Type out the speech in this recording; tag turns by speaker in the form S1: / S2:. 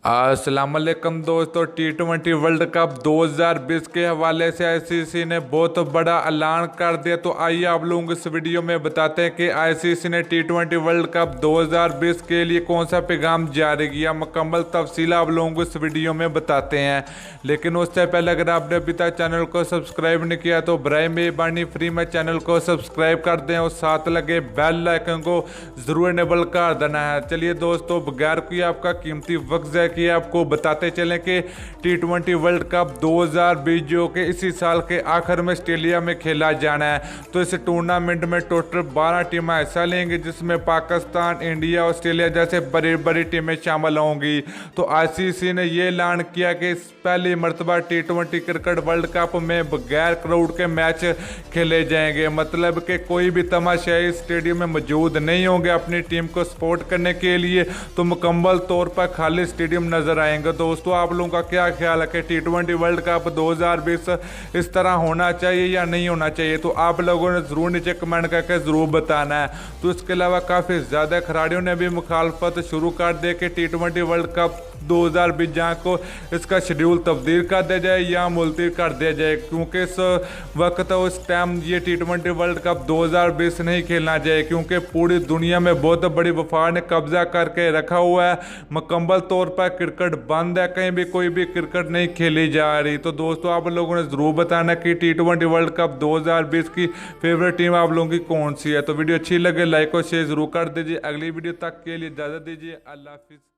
S1: अस्सलाम वालेकुम दोस्तों। T20 वर्ल्ड कप 2020 के हवाले से आईसीसी ने बहुत बड़ा ऐलान कर दिया। तो आइए आप लोगों को इस वीडियो में बताते हैं कि आईसीसी ने T20 वर्ल्ड कप 2020 के लिए कौन सा पैगाम जारी किया। मुकम्मल तफसील आप लोगों को इस वीडियो में बताते हैं, लेकिन उससे पहले अगर आपने अभी तक चैनल को सब्सक्राइब नहीं किया तो बराए मेहरबानी फ्री में चैनल को सब्सक्राइब कर दें और साथ लगे बेल आइकन को ज़रूर इनेबल कर देना है। चलिए दोस्तों, बगैर कोई आपका कीमती वक्त कि आपको बताते चलें कि T20 वर्ल्ड कप 2020 जो कि इसी साल के आखिर में ऑस्ट्रेलिया में खेला जाना है। तो इस टूर्नामेंट में टोटल 12 टीमें हिस्सा लेंगी, जिसमें पाकिस्तान, इंडिया, ऑस्ट्रेलिया जैसे बड़ी बड़ी टीमें शामिल होंगी। तो आईसीसी ने यह ऐलान किया कि पहली मरतबा T20 क्रिकेट वर्ल्ड कप में बगैर क्राउड के मैच खेले जाएंगे। मतलब कि कोई भी तमाशाई स्टेडियम में मौजूद नहीं होंगे अपनी टीम को सपोर्ट करने के लिए, तो मुकम्मल तौर पर खाली स्टेडियम नजर आएंगे। दोस्तों, आप लोगों का क्या ख्याल है कि T20 वर्ल्ड कप 2020 इस तरह होना चाहिए या नहीं होना चाहिए? तो आप लोगों ने जरूर नीचे कमेंट करके जरूर बताना है। तो इसके अलावा काफ़ी ज़्यादा खिलाड़ियों ने भी मुखालफत शुरू कर दी कि T20 वर्ल्ड कप 2020 जहाँ को इसका शेड्यूल तब्दील कर दिया जाए या मुलतवी कर दिया जाए, क्योंकि इस वक्त उस टाइम ये T20 वर्ल्ड कप 2020 नहीं खेलना चाहिए, क्योंकि पूरी दुनिया में बहुत बड़ी वफाद ने कब्जा करके रखा हुआ है। मुकम्मल तौर पर क्रिकेट बंद है, कहीं भी कोई भी क्रिकेट नहीं खेली जा रही। तो दोस्तों, आप लोगों ने ज़रूर बताना कि T20 वर्ल्ड कप 2020 की फेवरेट टीम आप लोगों की कौन सी है। तो वीडियो अच्छी लगे लाइक और शेयर ज़रूर कर दीजिए। अगली वीडियो तक के लिए इजाज़त दीजिए। अल्लाह हाफिज़।